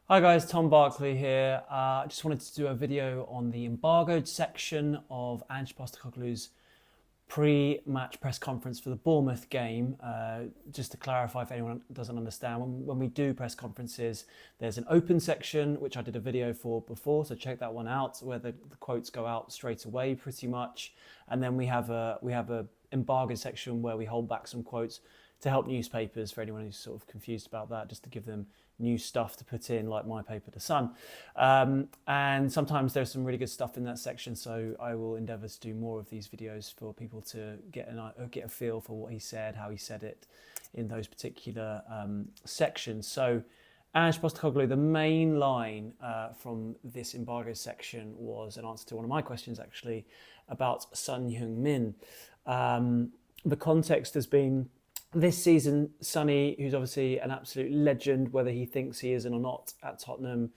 Hi guys, Tom Barclay here. I just wanted to do a video on the embargoed section of Ange Postecoglou's pre-match press conference for the Bournemouth game. Just to clarify if anyone doesn't understand, when we do press conferences, there's an open section, which I did a video for before, so check that one out, where the quotes go out straight away pretty much. And then we have a embargoed section where we hold back some quotes to help newspapers, for anyone who's sort of confused about that, just to give them new stuff to put in, like my paper, The Sun. And sometimes there's some really good stuff in that section, so I will endeavour to do more of these videos for people to get a feel for what he said, how he said it in those particular sections. So Ange Postecoglou, the main line from this embargo section was an answer to one of my questions, actually, about Son Heung-min. The context has been this season, Sonny, who's obviously an absolute legend, whether he thinks he is or not, at Tottenham,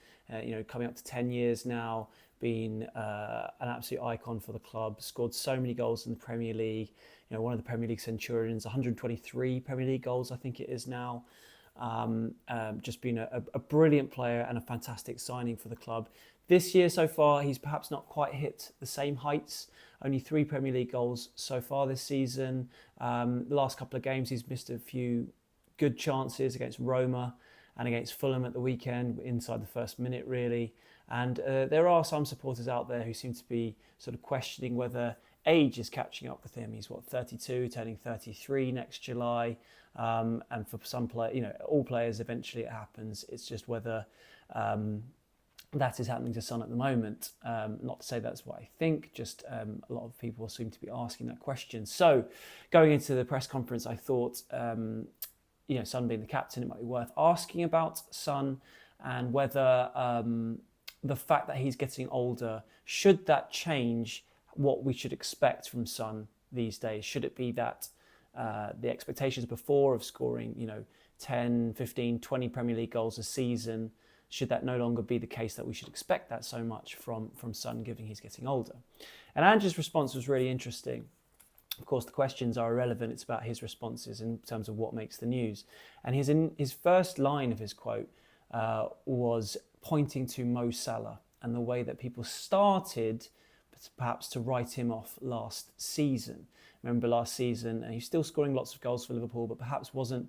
coming up to 10 years now, been an absolute icon for the club, scored so many goals in the Premier League, one of the Premier League centurions, 123 Premier League goals, I think it is now. Just been a brilliant player and a fantastic signing for the club. This year so far, he's perhaps not quite hit the same heights. Only 3 Premier League goals so far this season. The last couple of games, he's missed a few good chances against Roma and against Fulham at the weekend, inside the first minute, really. And there are some supporters out there who seem to be sort of questioning whether age is catching up with him. He's 32, turning 33 next July. And for some players, all players, eventually it happens. It's just whether that is happening to Son at the moment. Not to say that's what I think, just a lot of people seem to be asking that question. So going into the press conference, I thought, Son being the captain, it might be worth asking about Son and whether the fact that he's getting older, should that change what we should expect from Son these days? Should it be that the expectations before of scoring, 10, 15, 20 Premier League goals a season, should that no longer be the case, that we should expect that so much from Son, given he's getting older? And Ange's response was really interesting. Of course, the questions are irrelevant. It's about his responses in terms of what makes the news. And his first line of his quote was pointing to Mo Salah and the way that people started perhaps to write him off last season. Remember last season, and he's still scoring lots of goals for Liverpool, but perhaps wasn't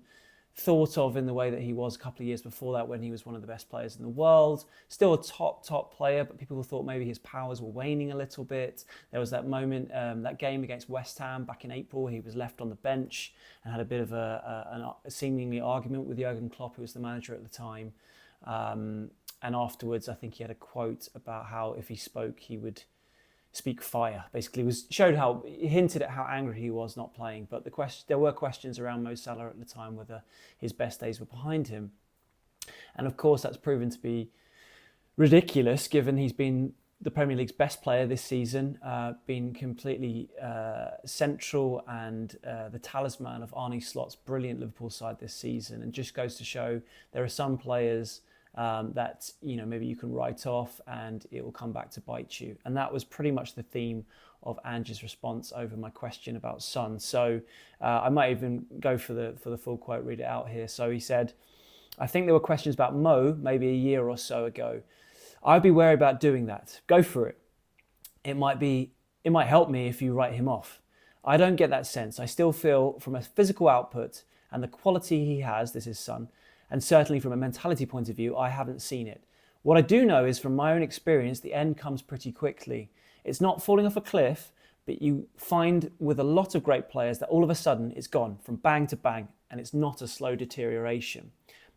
thought of in the way that he was a couple of years before that, when he was one of the best players in the world. Still a top player, but people thought maybe his powers were waning a little bit. There was that moment, that game against West Ham back in April, he was left on the bench and had a bit of a seemingly argument with Jurgen Klopp, who was the manager at the time. And afterwards, I think he had a quote about how if he spoke, he would speak fire. Basically, hinted at how angry he was not playing. But there were questions around Mo Salah at the time, whether his best days were behind him. And of course, that's proven to be ridiculous, given he's been the Premier League's best player this season, been completely central and the talisman of Arne Slot's brilliant Liverpool side this season. And just goes to show there are some players that maybe you can write off and it will come back to bite you. And that was pretty much the theme of Ange's response over my question about Son. So I might even go for the full quote, read it out here. So he said, "I think there were questions about Mo maybe a year or so ago. I'd be wary about doing that. Go for it. It might help me if you write him off. I don't get that sense. I still feel from a physical output and the quality he has, this is Son, and certainly from a mentality point of view, I haven't seen it. What I do know is from my own experience, the end comes pretty quickly. It's not falling off a cliff, but you find with a lot of great players that all of a sudden it's gone from bang to bang, and it's not a slow deterioration.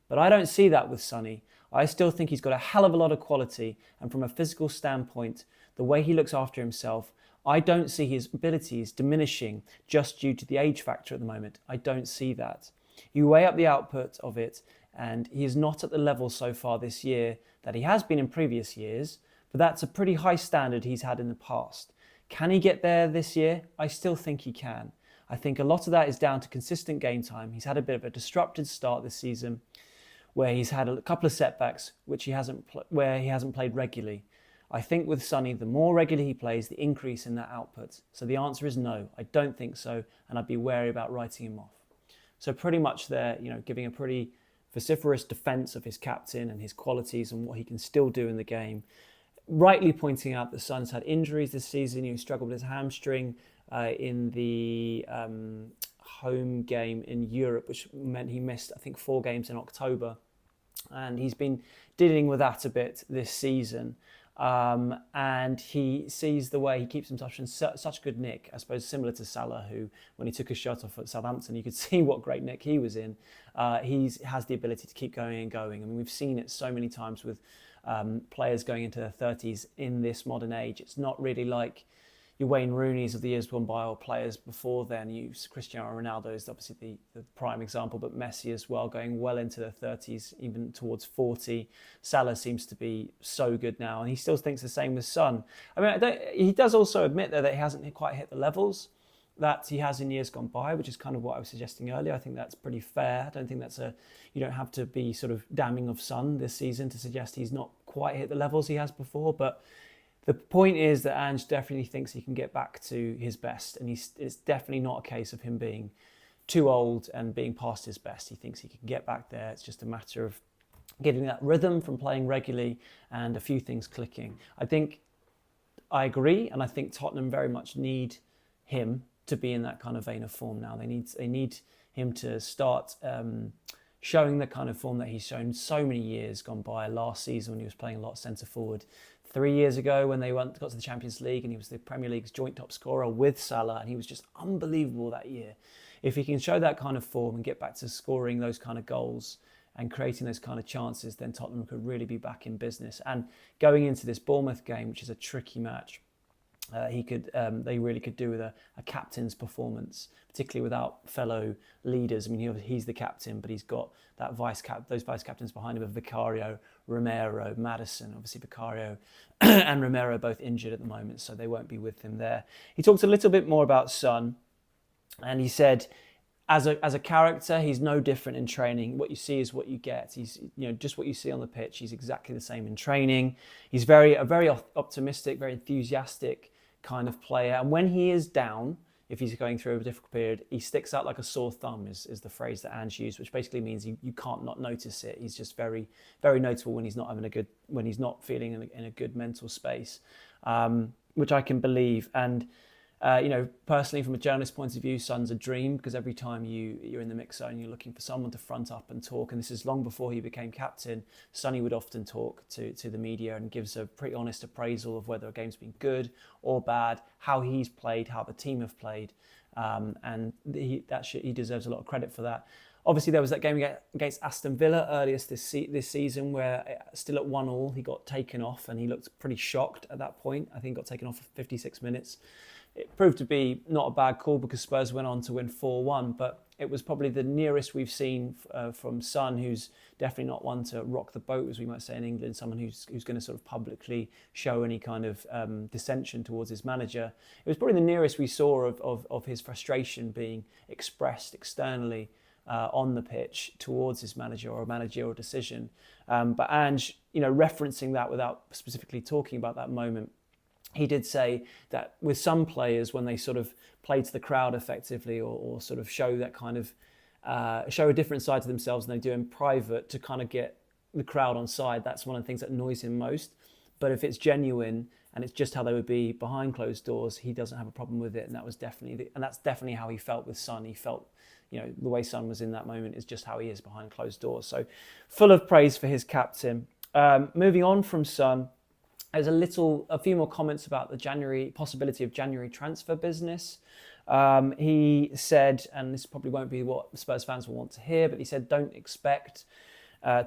But I don't see that with Sonny. I still think he's got a hell of a lot of quality, and from a physical standpoint, the way he looks after himself, I don't see his abilities diminishing just due to the age factor at the moment. I don't see that. You weigh up the output of it, and he is not at the level so far this year that he has been in previous years, but that's a pretty high standard he's had in the past. Can he get there this year? I still think he can. I think a lot of that is down to consistent game time. He's had a bit of a disrupted start this season, where he's had a couple of setbacks, where he hasn't played regularly. I think with Sonny, the more regularly he plays, the increase in that output. So the answer is no, I don't think so, and I'd be wary about writing him off. So pretty much there, giving a pretty vociferous defence of his captain and his qualities and what he can still do in the game. Rightly pointing out that Son's had injuries this season. He struggled with his hamstring in the home game in Europe, which meant he missed, I think, 4 games in October. And he's been dealing with that a bit this season. And he sees the way he keeps himself in such good nick, I suppose, similar to Salah, who, when he took his shot off at Southampton, you could see what great nick he was in. He has the ability to keep going and going. I mean, we've seen it so many times with players going into their 30s in this modern age. It's not really like your Wayne Rooney's of the years gone by, or players before then. Cristiano Ronaldo is obviously the prime example, but Messi as well, going well into their 30s, even towards 40. Salah seems to be so good now, and he still thinks the same with Son. I mean, he does also admit though that he hasn't quite hit the levels that he has in years gone by, which is kind of what I was suggesting earlier. I think that's pretty fair. I don't think you don't have to be sort of damning of Son this season to suggest he's not quite hit the levels he has before, but the point is that Ange definitely thinks he can get back to his best, and it's definitely not a case of him being too old and being past his best. He thinks he can get back there. It's just a matter of getting that rhythm from playing regularly and a few things clicking. I agree, and I think Tottenham very much need him to be in that kind of vein of form now. They need him to start showing the kind of form that he's shown so many years gone by. Last season when he was playing a lot centre forward, 3 years ago when they got to the Champions League and he was the Premier League's joint top scorer with Salah, and he was just unbelievable that year. If he can show that kind of form and get back to scoring those kind of goals and creating those kind of chances, then Tottenham could really be back in business. And going into this Bournemouth game, which is a tricky match, they really could do with a captain's performance, particularly without fellow leaders. I mean, he's the captain, but he's got that those vice captains behind him of Vicario, Romero, Maddison. Obviously, Vicario and Romero both injured at the moment, so they won't be with him there. He talked a little bit more about Son, and he said, as a character, he's no different in training. What you see is what you get. He's, just what you see on the pitch. He's exactly the same in training. He's a very optimistic, very enthusiastic kind of player. And when he is down, if he's going through a difficult period, he sticks out like a sore thumb is the phrase that Ange used, which basically means you can't not notice it. He's just very, very noticeable when he's not feeling in a good mental space, which I can believe. And personally, from a journalist point of view, Son's a dream, because every time you're in the mix zone, you're looking for someone to front up and talk. And this is long before he became captain. Sonny would often talk to the media and gives a pretty honest appraisal of whether a game's been good or bad, how he's played, how the team have played. And he deserves a lot of credit for that. Obviously, there was that game against Aston Villa earliest this season where, still at 1-1, he got taken off and he looked pretty shocked at that point. I think he got taken off for 56 minutes. It proved to be not a bad call because Spurs went on to win 4-1, but it was probably the nearest we've seen from Son, who's definitely not one to rock the boat, as we might say in England, someone who's going to sort of publicly show any kind of dissension towards his manager. It was probably the nearest we saw of his frustration being expressed externally on the pitch towards his manager or a managerial decision. But Ange, referencing that without specifically talking about that moment, he did say that with some players, when they sort of play to the crowd effectively or sort of show that kind of show a different side to themselves than they do in private to kind of get the crowd on side, that's one of the things that annoys him most. But if it's genuine and it's just how they would be behind closed doors, he doesn't have a problem with it. And that's definitely how he felt with Son. He felt, the way Son was in that moment is just how he is behind closed doors. So full of praise for his captain. Moving on from Son, there's a few more comments about the possibility of January transfer business. He said, and this probably won't be what Spurs fans will want to hear, but he said, don't expect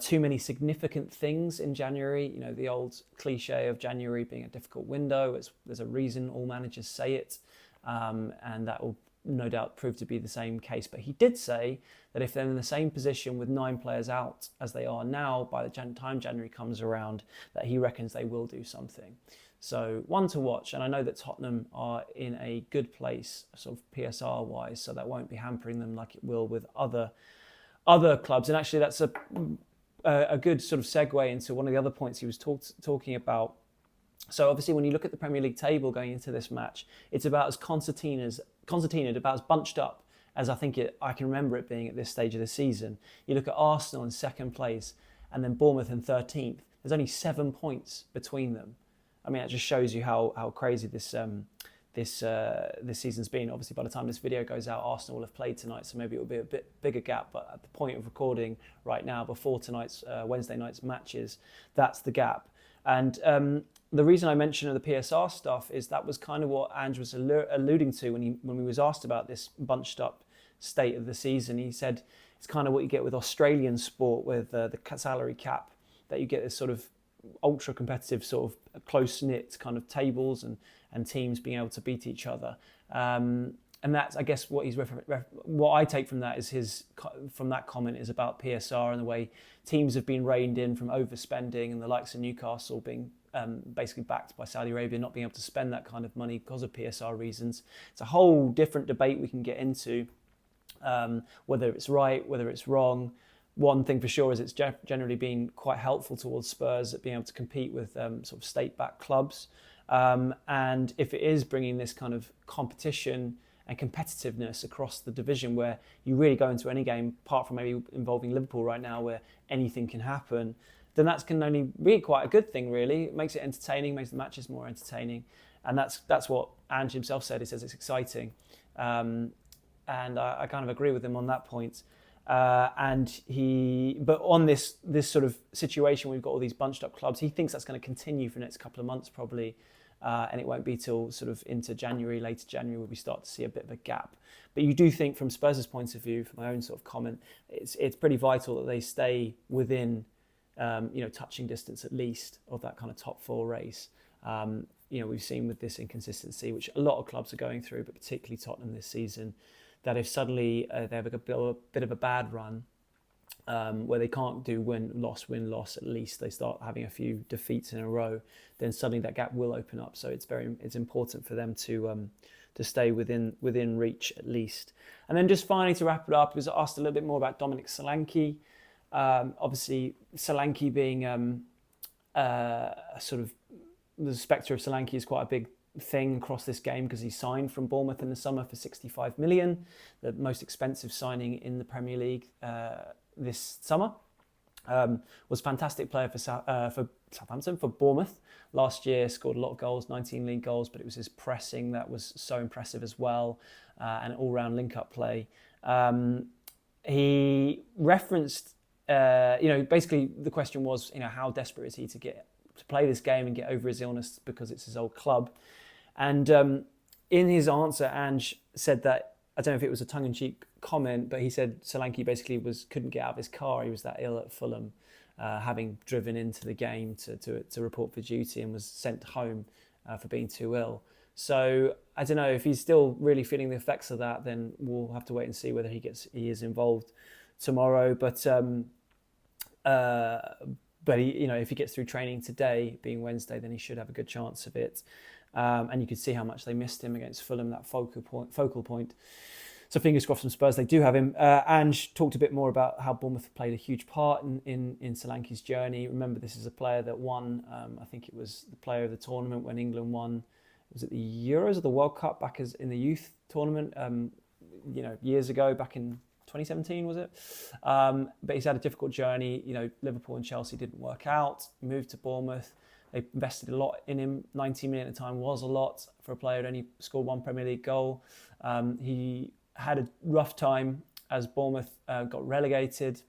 too many significant things in January. The old cliche of January being a difficult window. There's a reason all managers say it, and that will no doubt prove to be the same case. But he did say that if they're in the same position with 9 players out as they are now, by the time January comes around, that he reckons they will do something. So one to watch. And I know that Tottenham are in a good place, sort of PSR wise, so that won't be hampering them like it will with other clubs. And actually that's a good sort of segue into one of the other points he was talking about. So obviously when you look at the Premier League table going into this match, it's about as concertinaed, about as bunched up as I can remember it being at this stage of the season. You look at Arsenal in second place and then Bournemouth in 13th. There's only 7 points between them. I mean, that just shows you how crazy this season's been. Obviously, by the time this video goes out, Arsenal will have played tonight, so maybe it will be a bit bigger gap. But at the point of recording right now, before tonight's Wednesday night's matches, that's the gap. And the reason I mentioned the PSR stuff is that was kind of what Ange was alluding to when we was asked about this bunched up state of the season. He said it's kind of what you get with Australian sport with the salary cap, that you get this sort of ultra competitive sort of close knit kind of tables and teams being able to beat each other. And that's, I guess, what what I take from that is from that comment is about PSR and the way teams have been reined in from overspending, and the likes of Newcastle being basically backed by Saudi Arabia, not being able to spend that kind of money because of PSR reasons. It's a whole different debate we can get into, whether it's right, whether it's wrong. One thing for sure is it's generally been quite helpful towards Spurs at being able to compete with sort of state-backed clubs. And if it is bringing this kind of competition and competitiveness across the division, where you really go into any game, apart from maybe involving Liverpool right now, where anything can happen, then that can only be quite a good thing, really. It makes it entertaining, makes the matches more entertaining. And that's what Ange himself said. He says it's exciting. And I kind of agree with him on that point. But on this sort of situation, we've got all these bunched up clubs. He thinks that's going to continue for the next couple of months probably, and it won't be till sort of into January, later January, where we start to see a bit of a gap. But you do think, from Spurs' point of view, from my own sort of comment, it's pretty vital that they stay within touching distance at least of that kind of top four race. We've seen with this inconsistency, which a lot of clubs are going through, but particularly Tottenham this season, that if suddenly they have a bit of a bad run, where they can't do win, loss, at least they start having a few defeats in a row, then suddenly that gap will open up. So it's important for them to stay within reach at least. And then just finally to wrap it up, I was asked a little bit more about Dominic Solanke. Obviously, Solanke being sort of the spectre of Solanke is quite a big thing across this game, because he signed from Bournemouth in the summer for 65 million, the most expensive signing in the Premier League this summer. Was a fantastic player for Southampton, for Bournemouth last year, scored a lot of goals, 19 league goals, but it was his pressing that was so impressive as well, and all-round link-up play. He referenced, basically the question was, how desperate is he to play this game and get over his illness because it's his old club. And in his answer, Ange said that, I don't know if it was a tongue-in-cheek comment, but he said Solanke basically couldn't get out of his car. He was that ill at Fulham, having driven into the game to report for duty, and was sent home for being too ill. So I don't know if he's still really feeling the effects of that. Then we'll have to wait and see whether he is involved tomorrow. But he, if he gets through training today, being Wednesday, then he should have a good chance of it. And you could see how much they missed him against Fulham, that focal point. So fingers crossed from Spurs, they do have him. Ange talked a bit more about how Bournemouth played a huge part in Solanke's journey. Remember, this is a player that won, I think it was the player of the tournament when England won, was it the Euros or the World Cup back as in the youth tournament, years ago, back in 2017, was it? But he's had a difficult journey. Liverpool and Chelsea didn't work out, moved to Bournemouth. They invested a lot in him. 19 million at the time was a lot for a player who only scored one Premier League goal. He had a rough time as Bournemouth got relegated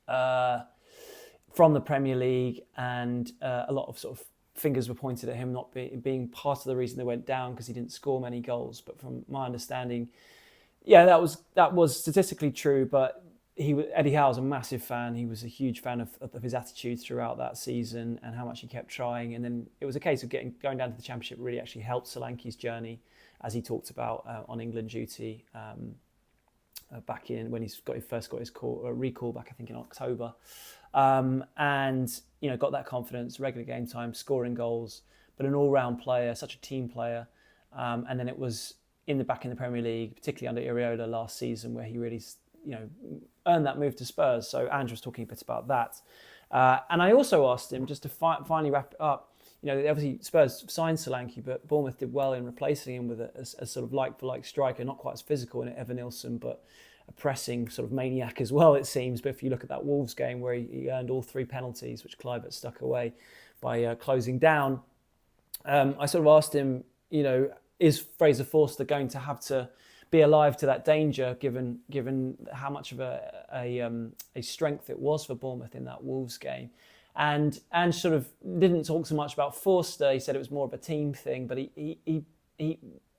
from the Premier League, and a lot of sort of fingers were pointed at him not being part of the reason they went down, because he didn't score many goals. But from my understanding, that was statistically true, but Eddie Howe was a massive fan. He was a huge fan of his attitude throughout that season and how much he kept trying. And then it was a case of going down to the Championship really actually helped Solanke's journey, as he talked about on England duty back in when first got his recall back, I think, in October. And got that confidence, regular game time, scoring goals, but an all-round player, such a team player. And then it was back in the Premier League, particularly under Iraola last season, where he really earned that move to Spurs. So Ange was talking a bit about that. And I also asked him, just to finally wrap it up, obviously Spurs signed Solanke, but Bournemouth did well in replacing him with a sort of like-for-like striker, not quite as physical in Evan Nilsson, but a pressing sort of maniac as well, it seems. But if you look at that Wolves game where he earned all 3 penalties, which Kluivert stuck away by closing down, I sort of asked him, is Fraser Forster going to have to be alive to that danger, given how much of a strength it was for Bournemouth in that Wolves game? And sort of didn't talk so much about Forster. He said it was more of a team thing, but he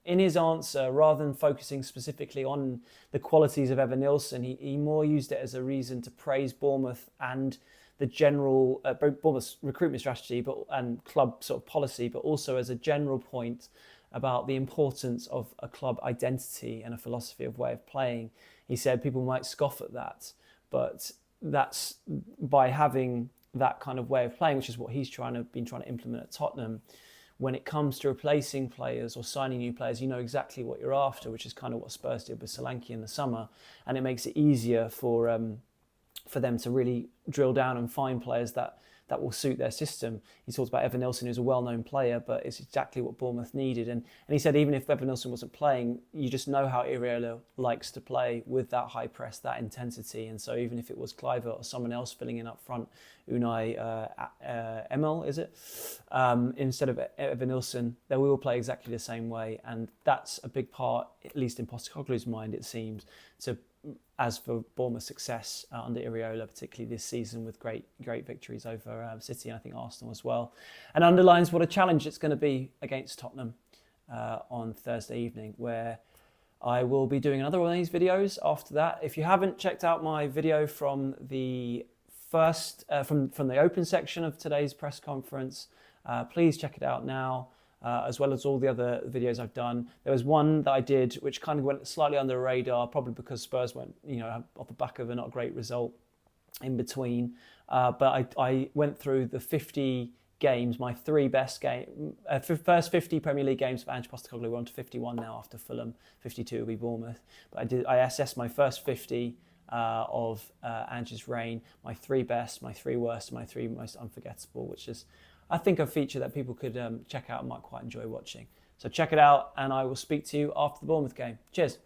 in his answer, rather than focusing specifically on the qualities of Evan Nilsson, he more used it as a reason to praise Bournemouth and the general Bournemouth's recruitment strategy, and club sort of policy, but also as a general point about the importance of a club identity and a philosophy of way of playing. He said people might scoff at that, but that's by having that kind of way of playing, which is what he's been trying to implement at Tottenham. When it comes to replacing players or signing new players, you know exactly what you're after, which is kind of what Spurs did with Solanke in the summer, and it makes it easier for them to really drill down and find players that will suit their system. He talked about Evan Nilsson, who's a well-known player, but it's exactly what Bournemouth needed. And he said even if Evan Nilsson wasn't playing, you just know how Iraola likes to play with that high press, that intensity. And so even if it was Kluivert or someone else filling in up front, Unai Emery, is it? Instead of Evan Nilsson, they will play exactly the same way. And that's a big part, at least in Postecoglou's mind, it seems, as for Bournemouth's success under Iraola, particularly this season with great victories over City and I think Arsenal as well, and underlines what a challenge it's going to be against Tottenham on Thursday evening, where I will be doing another one of these videos after that. If you haven't checked out my video from the from the open section of today's press conference, please check it out now. As well as all the other videos I've done. There was one that I did which kind of went slightly under the radar, probably because Spurs went, off the back of a not great result in between. But I went through the 50 games, my 3 best first 50 Premier League games of Ange Postecoglou. We're on to 51 now after Fulham. 52 will be Bournemouth. But I assessed my first 50 of Ange's reign, my 3 best, my 3 worst, and my 3 most unforgettable, which is, I think, a feature that people could check out and might quite enjoy watching. So check it out, and I will speak to you after the Bournemouth game. Cheers.